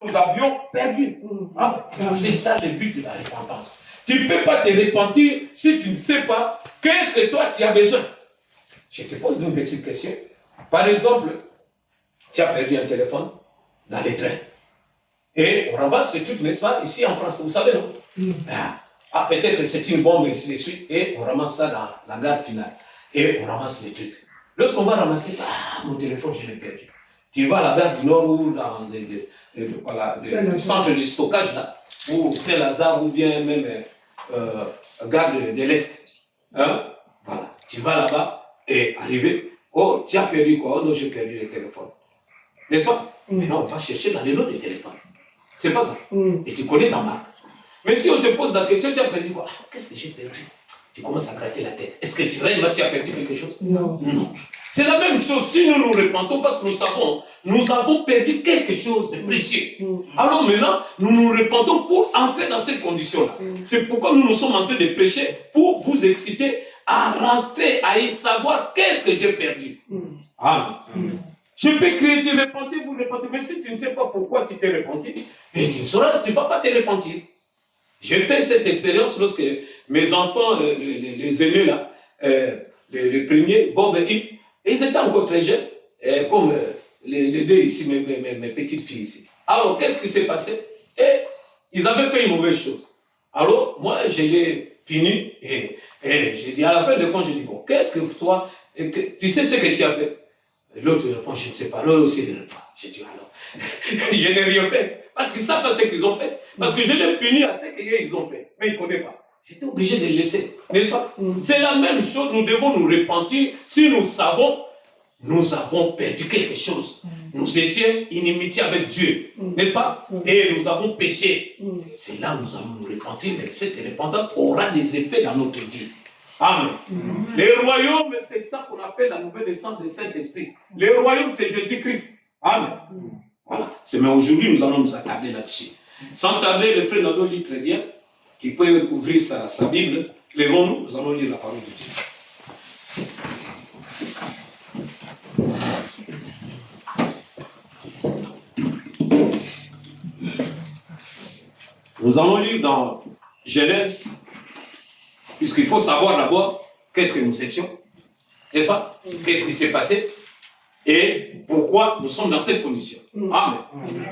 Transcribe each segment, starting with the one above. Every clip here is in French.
nous avions perdu. Ah, c'est ça le but de la repentance. Tu ne peux pas te repentir si tu ne sais pas qu'est-ce que toi tu as besoin. Je te pose une petite question. Par exemple, tu as perdu un téléphone dans les trains. Et on ramasse ce truc, n'est-ce pas, ici en France, vous savez, non? Ah, peut-être que c'est une bombe ici de suite, et on ramasse ça dans la gare finale. Et on ramasse les trucs. Lorsqu'on va ramasser, mon téléphone, je l'ai perdu. Tu vas à la gare du Nord ou dans le centre de stockage, là, ou Saint-Lazare, ou bien même gare de l'Est. Hein? Voilà. Tu vas là-bas, et arrivé, oh, tu as perdu quoi? Oh non, j'ai perdu le téléphone. N'est-ce pas? Maintenant, on va chercher dans les lots de téléphone. C'est pas ça. Et tu connais ta marque. Mais si on te pose la question, tu as perdu quoi? Qu'est-ce que j'ai perdu? Tu commences à gratter la tête. Est-ce que réellement tu as perdu quelque chose? Non. C'est la même chose si nous nous repentons parce que nous savons, nous avons perdu quelque chose de précieux. Alors maintenant, nous nous repentons pour entrer dans ces conditions-là. C'est pourquoi nous nous sommes en train de prêcher pour vous exciter à rentrer, à y savoir qu'est-ce que j'ai perdu. Amen. Je peux crier, tu repentis, vous repentez, mais si tu ne sais pas pourquoi tu t'es repenti, et tu ne sauras, tu ne vas pas te repentir. J'ai fait cette expérience lorsque mes enfants, les aînés là, les premiers, Bob et Yves, ils étaient encore très jeunes, comme les deux ici, mes petites filles ici. Alors, qu'est-ce qui s'est passé? Et ils avaient fait une mauvaise chose. Alors, moi, je les puni et j'ai dit, à la fin de compte, je dis, bon, qu'est-ce que toi, tu sais ce que tu as fait? L'autre répond, je ne sais pas. L'autre aussi ne répond pas. J'ai dit, alors, je n'ai rien fait. Parce qu'ils ne savent pas ce qu'ils ont fait. Parce que je l'ai puni à ce qu'ils ont fait. Mais ils ne connaissent pas. J'étais obligé de le laisser. N'est-ce pas? C'est la même chose. Nous devons nous repentir si nous savons, nous avons perdu quelque chose. Nous étions inimitié avec Dieu. N'est-ce pas? Et nous avons péché. C'est là où nous allons nous repentir. Mais cette repentance aura des effets dans notre vie. Amen. Le royaume, c'est ça qu'on appelle la nouvelle naissance du Saint-Esprit. Le royaume, c'est Jésus-Christ. Amen. Voilà. Mais aujourd'hui, nous allons nous attarder là-dessus. Sans tarder, le frère Nado lit très bien, qui peut ouvrir sa Bible. Levons-nous, nous allons lire la parole de Dieu. Nous allons lire dans Genèse, puisqu'il faut savoir d'abord qu'est-ce que nous étions, n'est-ce pas? Qu'est-ce qui s'est passé et pourquoi nous sommes dans cette condition. Amen.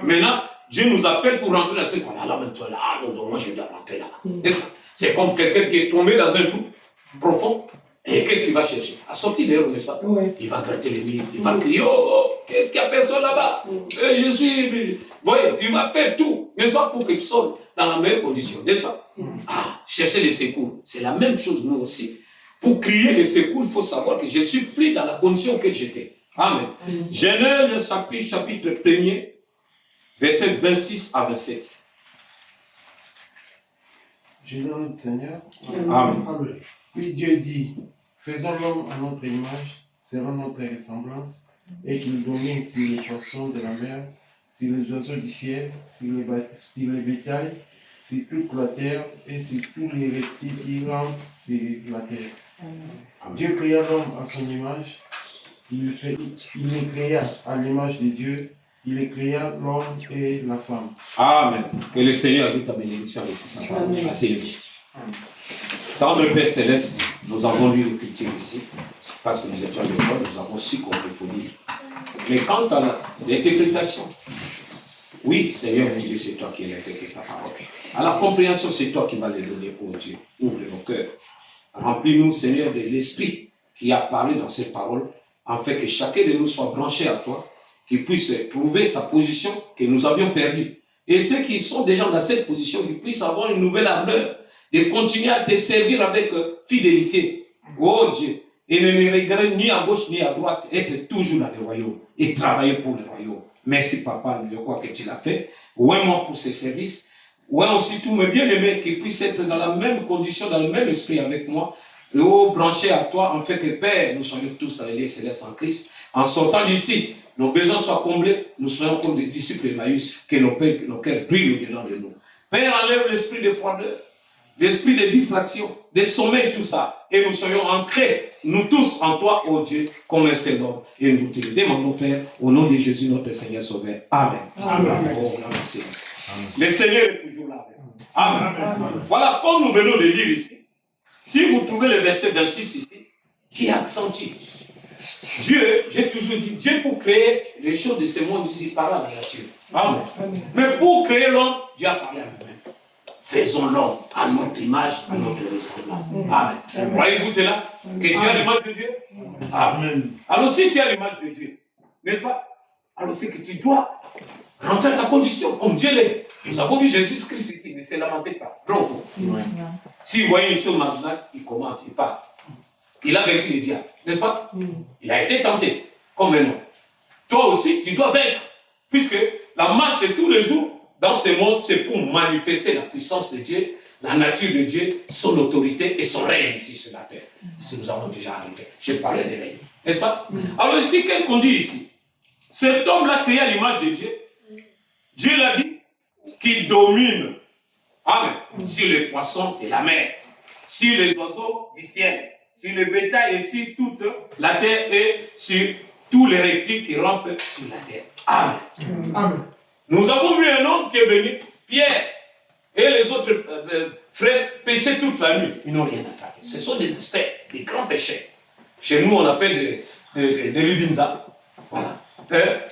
Maintenant, Dieu nous appelle pour rentrer dans cette condition. Alors maintenant, là, non, moi je dois rentrer là. N'est-ce pas? C'est comme quelqu'un qui est tombé dans un trou profond. Et qu'est-ce qu'il va chercher? À sortir dehors, n'est-ce pas? Il va gratter les murs, il va crier, oh, qu'est-ce qu'il y a personne là-bas? Je suis... Vous voyez, il va faire tout, n'est-ce pas, pour qu'il sorte dans la meilleure condition, n'est-ce pas? Chercher les secours. C'est la même chose, nous aussi. Pour crier les secours, il faut savoir que je suis pris dans la condition auquel j'étais. Amen. Genèse, chapitre 1er, verset 26 à 27. Je nomme le Seigneur. Amen. Puis Dieu dit, faisons l'homme à notre image, selon notre ressemblance, et qu'il domine sur les poissons de la mer, sur les oiseaux du ciel, sur les bétails, sur toute la terre, et sur tous les reptiles qui rampent sur la terre. Amen. Dieu créa l'homme à son image, il les créa à l'image de Dieu, il les créa l'homme et la femme. Amen. Que le Seigneur ajoute ta bénédiction avec sa parole. Assez bien. Dans le Père Céleste, nous avons lu l'écriture ici, parce que nous étions à l'école, nous avons su qu'on faut lire. Mais quant à l'interprétation, oui, Seigneur, mon Dieu, c'est toi qui interprètes ta parole. À la compréhension, c'est toi qui vas les donner, oh Dieu. Ouvre nos cœurs. Remplis-nous, Seigneur, de l'Esprit qui a parlé dans cette parole, afin que chacun de nous soit branché à toi, qu'il puisse trouver sa position que nous avions perdue. Et ceux qui sont déjà dans cette position, qu'ils puissent avoir une nouvelle ardeur de continuer à te servir avec fidélité. Oh Dieu, et ne regarder ni à gauche ni à droite, être toujours dans le royaume et travailler pour le royaume. Merci Papa, je crois que tu l'as fait. Ouais, moi pour ces services. Ouais, aussi tous mes bien-aimés qui puissent être dans la même condition, dans le même esprit avec moi. Et oh, branchés à toi, en fait que Père, nous soyons tous dans les lieux célestes en Christ. En sortant d'ici, nos besoins soient comblés, nous soyons comme des disciples Emmaüs, que nos cœurs brillent au-dedans de nous. Père, enlève l'esprit de froideur, l'esprit de distraction, de sommeil, tout ça. Et nous soyons ancrés, nous tous, en toi, ô Dieu, comme un seul homme. Et nous te le demandons, Père, au nom de Jésus, notre Seigneur Sauveur. Amen. Amen. Oh, merci. Le Seigneur est toujours là. Amen. Amen. Voilà, comme nous venons de lire ici, si vous trouvez le verset 26 ici, qui accentue. Dieu, j'ai toujours dit, Dieu pour créer les choses de ce monde ici, il parle à la nature. Amen. Amen. Mais pour créer l'homme, Dieu a parlé à lui-même. Faisons l'homme à notre image, à notre ressemblance. Amen. Voyez-vous cela? Que tu as l'image de Dieu? Amen. Alors si tu as l'image de Dieu, n'est-ce pas? Alors c'est que tu dois rentrer à ta condition, comme Dieu l'est. Nous avons vu Jésus-Christ ici, ne se lamentez pas. Bravo. Si vous voyez une chose marginale, il commente, il parle. Il a vaincu le diable, n'est-ce pas? Il a été tenté, comme un homme. Toi aussi, tu dois vaincre. Puisque la marche de tous les jours, dans ce monde, c'est pour manifester la puissance de Dieu, la nature de Dieu, son autorité et son règne ici sur la terre. Si nous avons déjà arrivé. Je parlais des règnes. N'est-ce pas? Alors ici, qu'est-ce qu'on dit ici? Cet homme-là créé à l'image de Dieu. Dieu l'a dit qu'il domine. Amen. Sur les poissons de la mer, sur les oiseaux du ciel, sur le bétail et sur toute la terre et sur tous les reptiles qui rampent sur la terre. Amen. Amen. Nous avons vu un homme qui est venu, Pierre, et les autres frères pêchaient toute la nuit. Ils n'ont rien attrapé. Ce sont des experts, des grands pêcheurs. Chez nous, on appelle des Libinza. Voilà.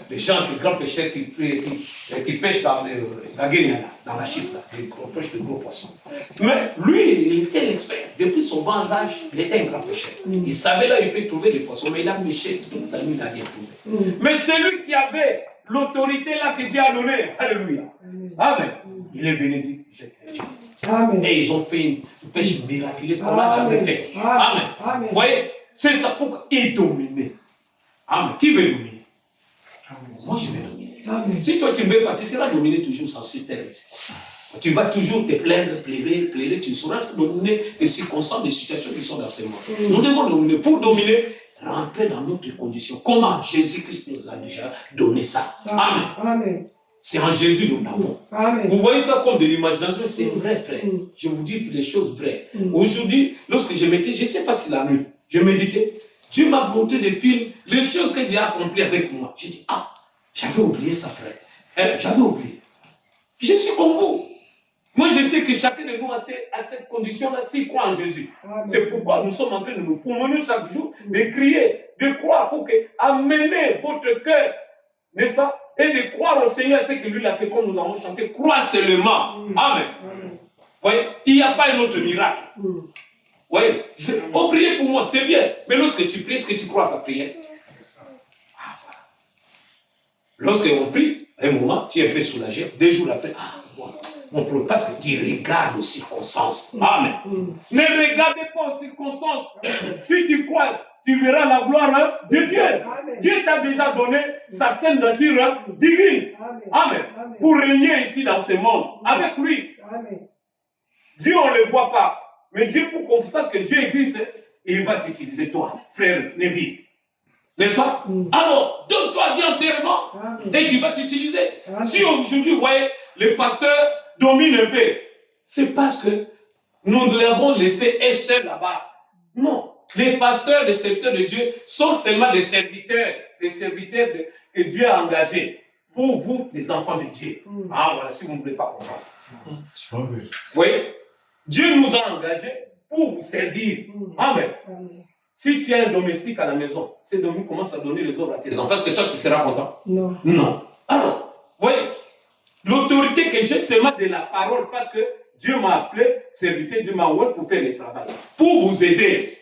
Les gens, des grands pêcheurs qui pêchent dans la Guinée, dans la Chypre, des gros pêches de gros poissons. Mais lui, il était l'expert. Depuis son bas âge, il était un grand pêcheur. Il savait là, il peut trouver des poissons, mais il a pêché toute la nuit, il n'a rien trouvé. Mais celui qui avait l'autorité là que Dieu a donnée, alléluia. Amen. Il est venu dire, je te dis. Et ils ont fait une pêche miraculeuse qu'on n'a jamais faite. Amen. Amen. Vous voyez, c'est ça pourquoi il domine. Amen. Qui veut dominer? Moi, je vais dominer. Amen. Si toi, tu ne veux pas, tu seras dominé toujours sans ce terme ici. Tu vas toujours te plaindre, pleurer, tu ne sauras dominer les circonstances, les situations qui sont dans ce monde. Nous devons dominer. Pour dominer, rentrer dans notre condition. Comment Jésus-Christ nous a déjà donné ça? Amen. Amen. C'est en Jésus que nous l'avons. Vous voyez ça comme de l'imagination, c'est vrai, frère. Je vous dis les choses vraies. Aujourd'hui, lorsque je m'étais, je ne sais pas si la nuit, je méditais, Dieu m'a montré des films, les choses que Dieu a accomplies avec moi. J'ai dit, ah, j'avais oublié ça, frère. J'avais oublié. Je suis comme vous. Moi, je sais que chacun de nous a cette condition-là s'il croit en Jésus. C'est pourquoi nous sommes en train de nous promener chaque jour, de crier, de croire pour que amenez votre cœur, n'est-ce pas? Et de croire au Seigneur, ce que lui a fait, comme nous avons chanté, crois seulement. Amen. Vous voyez, il n'y a pas un autre miracle. Vous voyez, on prie pour moi, c'est bien. Mais lorsque tu pries, est-ce que tu crois à ta prière? Ah, voilà. Lorsqu'on prie, à un moment, tu es un peu soulagé. 2 jours après, on prie parce que tu regardes aux circonstances. Amen. Ne regardez pas aux circonstances. Si tu crois, tu verras la gloire de Dieu. Amen. Dieu t'a déjà donné sa sainte nature divine. Amen. Amen. Pour régner ici dans ce monde. Avec lui. Amen. Dieu, on ne le voit pas. Mais Dieu, pour qu'on sache que Dieu existe, il va t'utiliser, toi, frère Lévi. N'est-ce pas? Alors, donne-toi à Dieu entièrement. Et il va t'utiliser. Si aujourd'hui, vous voyez, les pasteurs dominent un peu, c'est parce que nous l'avons laissé un seul là-bas. Non. Les pasteurs, les serviteurs de Dieu sont seulement des serviteurs que Dieu a engagés pour vous, les enfants de Dieu. Ah, voilà, si vous ne voulez pas comprendre. Vous voyez, Dieu nous a engagés pour vous servir. Amen. Si tu as un domestique à la maison, ce domestique commence à donner les ordres à tes enfants, est-ce que toi tu seras content? Non. Non. Alors, vous voyez, l'autorité que j'ai, c'est de la parole, parce que Dieu m'a appelé serviteur, Dieu m'a envoyé pour faire le travail, pour vous aider.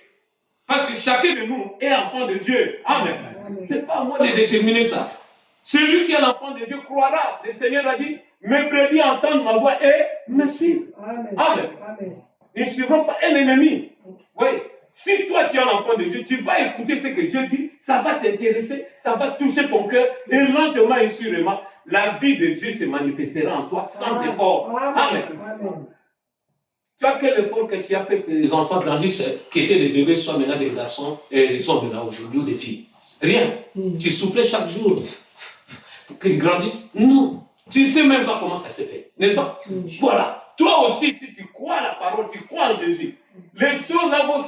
Parce que chacun de nous est enfant de Dieu. Amen. Ce n'est pas à moi de déterminer ça. Celui qui est l'enfant de Dieu croira. Le Seigneur a dit, mes brebis entendent ma voix et me suivent. Amen. Amen. Ils ne suivront pas un ennemi. Oui. Si toi tu es un enfant de Dieu, tu vas écouter ce que Dieu dit, ça va t'intéresser, ça va toucher ton cœur, et lentement et sûrement, la vie de Dieu se manifestera en toi sans effort. Amen. Amen. Tu as quel effort que tu as fait que les enfants grandissent, qui étaient des bébés, soient maintenant des garçons, et ils sont maintenant aujourd'hui des filles? Rien. Tu soufflais chaque jour pour qu'ils grandissent? Non. Tu ne sais même pas comment ça s'est fait. N'est-ce pas? Voilà. Toi aussi, si tu crois à la parole, tu crois en Jésus, les choses là vont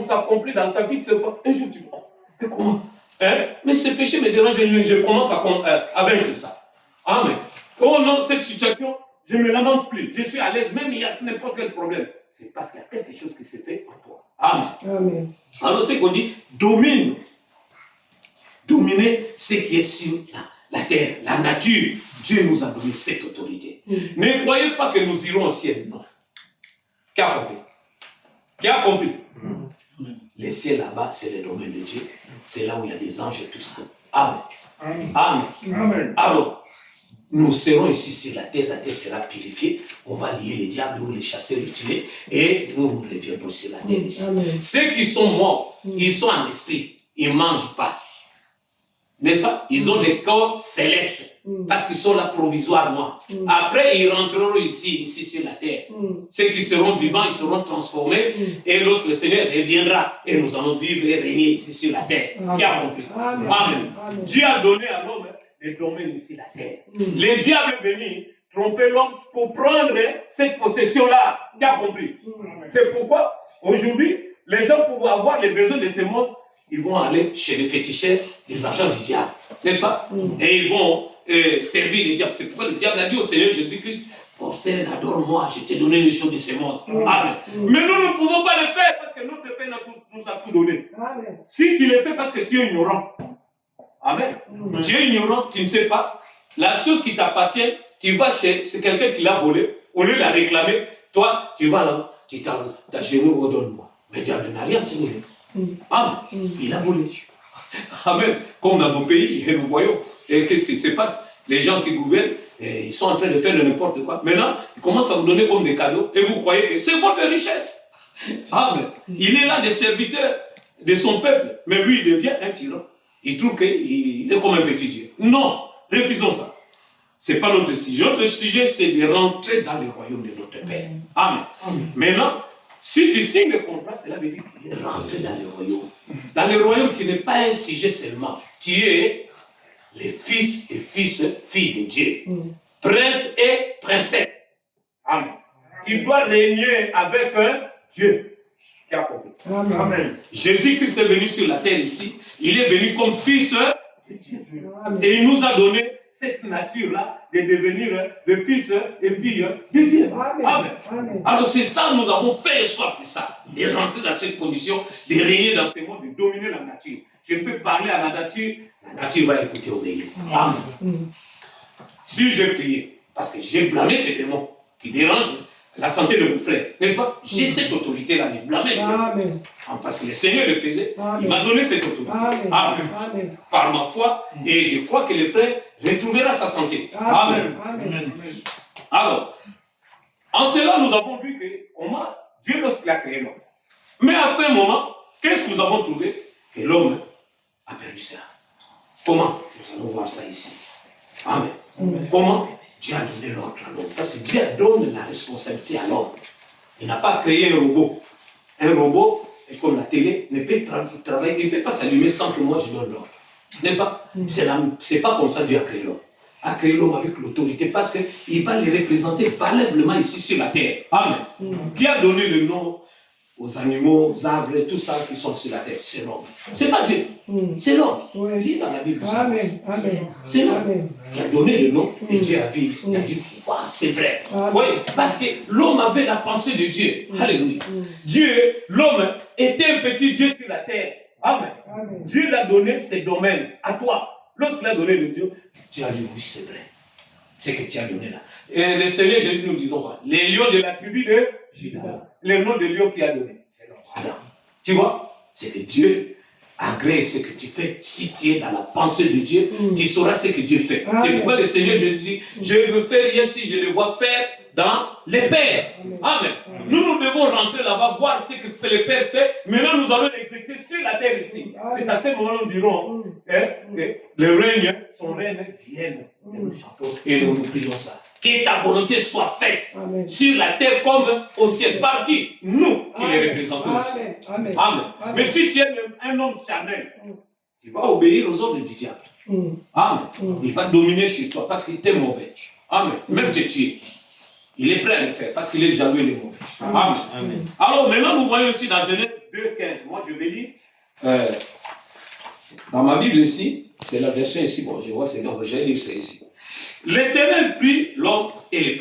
s'accomplir dans ta vie. Tu sais pas. Un jour, tu dis, oh, mais comment? Hein? Mais ce péché me dérange, je commence à vaincre ça. Amen. Oh non, cette situation, je ne me lamente plus. Je suis à l'aise, même il y a n'importe quel problème. C'est parce qu'il y a quelque chose qui s'est fait en toi. Amen. Amen. Alors, c'est qu'on dit, domine. Dominer ce qui est sur la terre, la nature. Dieu nous a donné cette autorité. Ne croyez pas que nous irons au ciel, non. Qui a compris? Qui a compris? Les ciels là-bas, c'est le domaine de Dieu. C'est là où il y a des anges et tout ça. Amen. Amen. Amen. Alors, nous serons ici sur la terre sera purifiée. On va lier les diables ou les chasser, les tuer. Et nous reviendrons sur la terre ici. Ceux qui sont morts, ils sont en esprit. Ils ne mangent pas. N'est-ce pas? Ils ont des corps célestes. Parce qu'ils sont là provisoirement. Après, ils rentreront ici sur la terre. Ceux qui seront vivants, ils seront transformés. Et lorsque le Seigneur reviendra, et nous allons vivre et régner ici sur la terre. Qui a compris? Amen. Dieu a donné à l'homme les domaines ici la terre. Les diables venus tromper l'homme pour prendre cette possession-là. Qui a compris? C'est pourquoi, aujourd'hui, les gens pour avoir les besoins de ce monde, ils vont aller chez les féticheurs, les agents du diable. N'est-ce pas? Et ils vont servir les diables. C'est pourquoi le diable a dit au Seigneur Jésus-Christ, oh Seigneur, adore-moi, je t'ai donné les choses de ce monde. Amen. Mais nous ne pouvons pas le faire parce que notre Père nous a tout donné. Amen. Si tu le fais parce que tu es ignorant. Amen. Tu es ignorant, tu ne sais pas. La chose qui t'appartient, tu vas chez quelqu'un qui l'a volé, au lieu de la réclamer, toi, tu vas là, tu t'agenouilles, redonne-moi. Mais le diable n'a rien fait. Amen. Il a volé. Amen. Comme dans nos pays, nous voyons. Et qu'est-ce qui se passe? Les gens qui gouvernent, ils sont en train de faire de n'importe quoi. Maintenant, ils commencent à vous donner comme des cadeaux et vous croyez que c'est votre richesse. Amen. Il est là des serviteurs de son peuple, mais lui, il devient un tyran. Il trouve qu'il est comme un petit Dieu. Non, refusons ça. Ce n'est pas notre sujet. Notre sujet, c'est de rentrer dans le royaume de notre Père. Amen. Maintenant, si tu signes le contrat, cela veut dire qu'il est rentré dans le royaume. Dans le royaume, tu n'es pas un sujet seulement. Tu es les fils et filles de Dieu. Prince et princesse. Amen. Tu dois régner avec Dieu. Qui a compris? Amen. Jésus-Christ est venu sur la terre ici. Il est venu comme fils de Dieu. Et il nous a donné cette nature-là de devenir le fils et fille de Dieu. Amen. Alors c'est ça, nous avons fait soif de ça, de rentrer dans cette condition, de régner dans ce monde, de dominer la nature. Je peux parler à la nature va écouter, obéir. Amen. Si j'ai prié, parce que j'ai blâmé ces démons qui dérangent la santé de mon frère, n'est-ce pas? J'ai cette autorité-là de blâmer. Amen. Parce que le Seigneur le faisait, il m'a donné cette autorité. Amen. Amen. Par ma foi, et je crois que le frère retrouvera sa santé. Amen. Amen. Alors, en cela, nous avons vu que comment Dieu, lorsqu'il a créé l'homme. Mais après un moment, qu'est-ce que nous avons trouvé? Que l'homme a perdu ça. Comment? Nous allons voir ça ici. Amen. Comment? Dieu a donné l'ordre à l'homme. Parce que Dieu donne la responsabilité à l'homme. Il n'a pas créé un robot. Un robot, comme la télé, ne peut travailler, il ne peut pas s'allumer sans que moi je donne l'ordre. N'est-ce pas? C'est pas comme ça Dieu a créé l'homme. A créé l'homme avec l'autorité parce qu'il va les représenter valablement ici sur la terre. Amen. Qui a donné le nom aux animaux, aux arbres et tout ça qui sont sur la terre? C'est l'homme. C'est pas Dieu. C'est l'homme. Lis dans la Bible. Amen. C'est l'homme qui a donné le nom et Dieu a vu. Il a dit, voilà, c'est vrai. Oui, parce que l'homme avait la pensée de Dieu. Alléluia. Dieu, l'homme, était un petit Dieu sur la terre. Amen. Dieu l'a donné ses domaines à toi. Lorsqu'il a donné le Dieu, Dieu a dit, oui, c'est vrai. C'est que tu as donné là. Et le Seigneur Jésus nous disons, les lions de la tribu de Juda. Le nom de lion qu'il a donné. C'est l'homme. Tu vois, c'est que Dieu agrée ce que tu fais. Si tu es dans la pensée de Dieu, tu sauras ce que Dieu fait. C'est pourquoi le Seigneur Jésus dit, je ne veux faire rien si je le vois faire dans les pères. Amen. Nous devons rentrer là-bas, voir ce que le Père fait. Maintenant, nous allons l'exécuter sur la terre ici. C'est à ce moment-là nous dirons, le règne, son règne vienne. Et nous chantons et nous prions ça. Que ta volonté soit faite sur la terre comme au ciel. Par qui? Nous qui les représentons aussi. Amen. Mais si tu es un homme charnel, tu vas obéir aux ordres du diable. Amen. Il va dominer sur toi parce qu'il t'est mauvais. Amen. Même te tuer. Il est prêt à le faire parce qu'il est jaloux et il est mauvais. Amen. Amen. Alors maintenant, vous voyez aussi dans Genèse 2,15. Moi, je vais lire. Dans ma Bible ici, c'est la version ici. Bon, je vois, c'est non, je vais lire c'est ici. L'Éternel prit l'homme et le